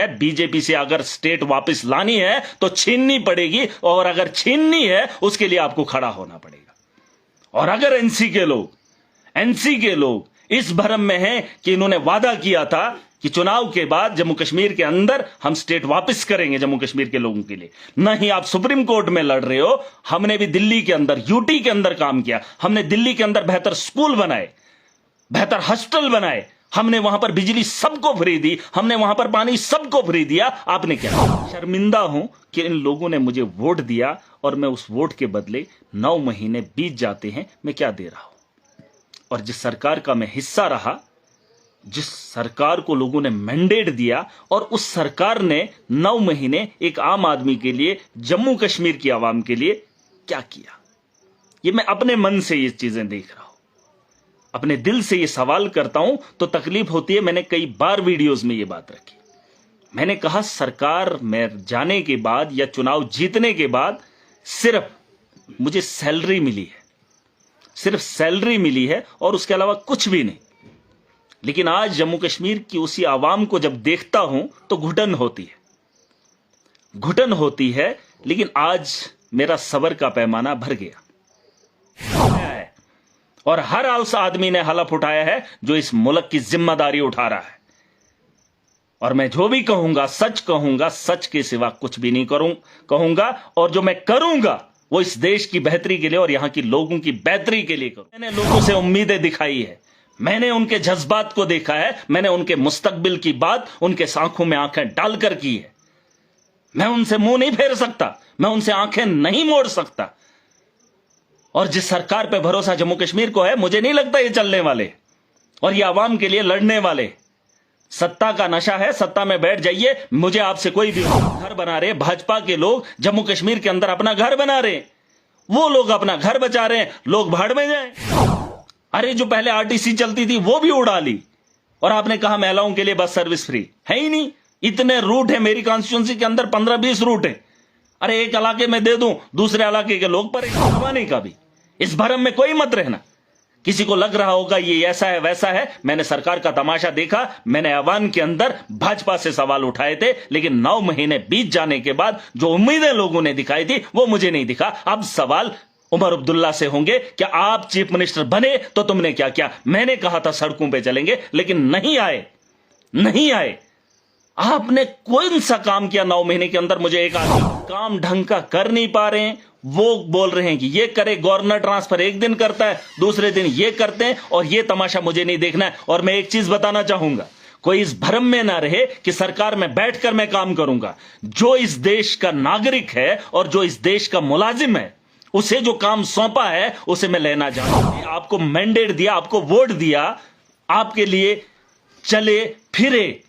BJP से अगर state वापस लानी है तो छीननी पड़ेगी, और अगर छीननी है उसके लिए आपको खड़ा होना पड़ेगा। और अगर एनसी के लोग इस भ्रम में हैं कि इन्होंने वादा किया था कि चुनाव के बाद जम्मू कश्मीर के अंदर हम स्टेट वापस करेंगे जम्मू कश्मीर के लोगों के लिए, नहीं, आप सुप्रीम कोर्ट में लड़ रहे हो। हमने भी दिल्ली के अंदर, यूटी के अंदर काम किया। हमने दिल्ली के अंदर बेहतर स्कूल बनाए, बेहतर हॉस्टल बनाए, हमने वहां पर बिजली सबको फ्री दी, हमने वहां पर पानी सबको फ्री दिया। आपने क्या? शर्मिंदा हूं कि इन लोगों ने मुझे वोट दिया और मैं उस वोट के बदले 9 महीने बीत जाते हैं, मैं क्या दे रहा हूं। और जिस सरकार का मैं हिस्सा रहा, जिस सरकार को लोगों ने मैंडेट दिया, और उस सरकार ने 9 महीने एक आम आदमी के लिए, जम्मू कश्मीर की आवाम के लिए क्या किया, ये मैं अपने मन से ये चीजें देख रहा हूं, अपने दिल से ये सवाल करता हूं तो तकलीफ होती है। मैंने कई बार वीडियोस में ये बात रखी। मैंने कहा सरकार में जाने के बाद या चुनाव जीतने के बाद सिर्फ मुझे सैलरी मिली है, सिर्फ सैलरी मिली है और उसके अलावा कुछ भी नहीं। लेकिन आज जम्मू कश्मीर की उसी आवाम को जब देखता हूं तो घुटन होती है। लेकिन आज मेरा सब्र का पैमाना भर गया और हर उस आदमी ने हलफ उठाया है जो इस मुल्क की जिम्मेदारी उठा रहा है। और मैं जो भी कहूंगा सच कहूंगा, सच के सिवा कुछ भी नहीं कहूंगा। और जो मैं करूंगा वो इस देश की बेहतरी के लिए और यहां की लोगों की बेहतरी के लिए करूं। मैंने लोगों से उम्मीदें दिखाई है, मैंने उनके जज्बात को देखा है, मैंने उनके मुस्तकबिल की बात उनके आंखों में आंखें डालकर की है। मैं उनसे मुंह नहीं फेर सकता, मैं उनसे आंखें नहीं मोड़ सकता। और जिस सरकार पे भरोसा जम्मू कश्मीर को है, मुझे नहीं लगता ये चलने वाले और ये आवाम के लिए लड़ने वाले। सत्ता का नशा है, सत्ता में बैठ जाइए, मुझे आपसे कोई भी घर बना रहे, भाजपा के लोग जम्मू कश्मीर के अंदर अपना घर बना रहे, वो लोग अपना घर बचा रहे हैं, लोग भाड़ में जाएं। अरे जो पहले आरटीसी चलती थी वो भी उड़ा ली, और आपने कहा महिलाओं के लिए बस सर्विस फ्री है ही नहीं। इतने रूट है मेरी कॉन्स्टिट्यूंसी के अंदर, 15-20 रूट है। अरे एक इलाके में दे दूं, दूसरे इलाके के लोग परेशान होने का भी। इस भरम में कोई मत रहना। किसी को लग रहा होगा ये ऐसा है वैसा है, मैंने सरकार का तमाशा देखा, मैंने ऐवान के अंदर भाजपा से सवाल उठाए थे, लेकिन 9 महीने बीत जाने के बाद जो उम्मीदें लोगों ने दिखाई थी वो मुझे नहीं दिखा। अब सवाल उमर अब्दुल्ला से होंगे, क्या आप चीफ मिनिस्टर बने तो तुमने क्या किया? मैंने कहा था सड़कों पे चलेंगे, लेकिन नहीं आए। आपने कोई सा काम किया 9 महीने के अंदर? मुझे एक आदमी काम ढंग का कर नहीं पा रहे हैं, वो बोल रहे हैं कि ये करे, गवर्नर ट्रांसफर एक दिन करता है, दूसरे दिन ये करते हैं, और ये तमाशा मुझे नहीं देखना है। और मैं एक चीज बताना चाहूंगा, कोई इस भ्रम में ना रहे कि सरकार में बैठकर मैं काम करूंगा। जो इस देश का नागरिक है और जो इस देश का मुलाजिम है, उसे जो काम सौंपा है उसे मैं लेना चाहूंगा। आपको मैंडेट दिया, आपको वोट दिया, आपके लिए चले फिरे,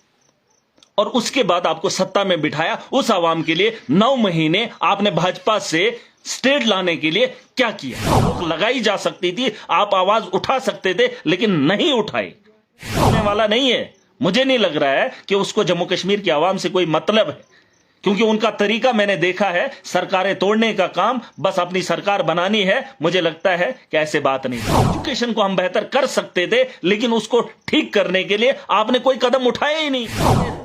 और उसके बाद आपको सत्ता में बिठाया। उस आवाम के लिए 9 महीने आपने भाजपा से स्टेट लाने के लिए क्या किया? रोक लगाई जा सकती थी, आप आवाज उठा सकते थे, लेकिन नहीं उठाई। होने वाला नहीं है। मुझे नहीं लग रहा है कि उसको जम्मू कश्मीर की आवाम से कोई मतलब है, क्योंकि उनका तरीका मैंने देखा है, सरकारें तोड़ने का काम, बस अपनी सरकार बनानी है। मुझे लगता है कि ऐसे बात नहीं। एजुकेशन को हम बेहतर कर सकते थे, लेकिन उसको ठीक करने के लिए आपने कोई कदम उठाया ही नहीं।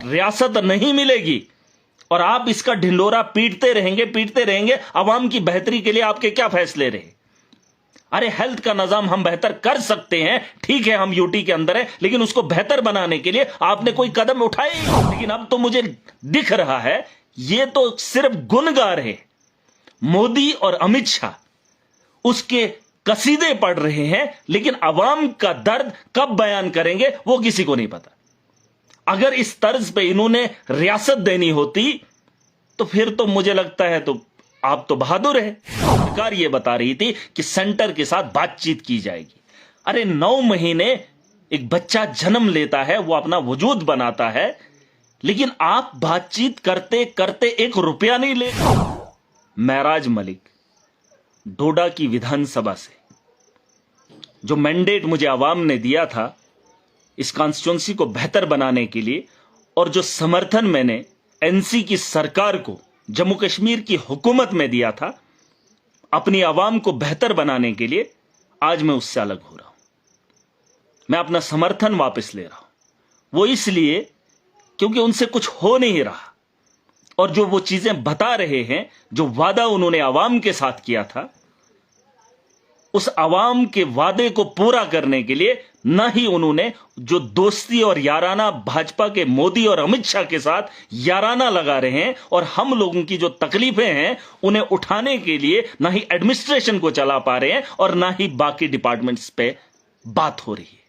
रियासत नहीं मिलेगी और आप इसका ढिंडोरा पीटते रहेंगे। आवाम की बेहतरी के लिए आपके क्या फैसले रहे? अरे हेल्थ का निजाम हम बेहतर कर सकते हैं, ठीक है, हम यूटी के अंदर है, लेकिन उसको बेहतर बनाने के लिए आपने कोई कदम उठाए ही नहीं। लेकिन अब तो मुझे दिख रहा है ये तो सिर्फ गुण गा रहे। मोदी और अमित शाह उसके कसीदे पढ़ रहे हैं, लेकिन अवाम का दर्द कब बयान करेंगे वो किसी को नहीं पता। अगर इस तर्ज पे इन्होंने रियासत देनी होती तो फिर तो मुझे लगता है तो आप तो बहादुर है। सरकार ये बता रही थी कि सेंटर के साथ बातचीत की जाएगी। अरे 9 महीने एक बच्चा जन्म लेता है, वो अपना वजूद बनाता है, लेकिन आप बातचीत करते करते 1 रुपया नहीं ले। महराज मलिक, डोडा की विधानसभा से जो मैंडेट मुझे आवाम ने दिया था इस कॉन्स्टिट्यूंसी को बेहतर बनाने के लिए, और जो समर्थन मैंने एनसी की सरकार को जम्मू कश्मीर की हुकूमत में दिया था अपनी आवाम को बेहतर बनाने के लिए, आज मैं उससे अलग हो रहा हूं। मैं अपना समर्थन वापस ले रहा हूं। वो इसलिए क्योंकि उनसे कुछ हो नहीं रहा। और जो वो चीजें बता रहे हैं, जो वादा उन्होंने आवाम के साथ किया था, उस आवाम के वादे को पूरा करने के लिए न ही उन्होंने जो दोस्ती और याराना भाजपा के मोदी और अमित शाह के साथ याराना लगा रहे हैं, और हम लोगों की जो तकलीफें हैं उन्हें उठाने के लिए ना ही एडमिनिस्ट्रेशन को चला पा रहे हैं और ना ही बाकी डिपार्टमेंट्स पे बात हो रही है।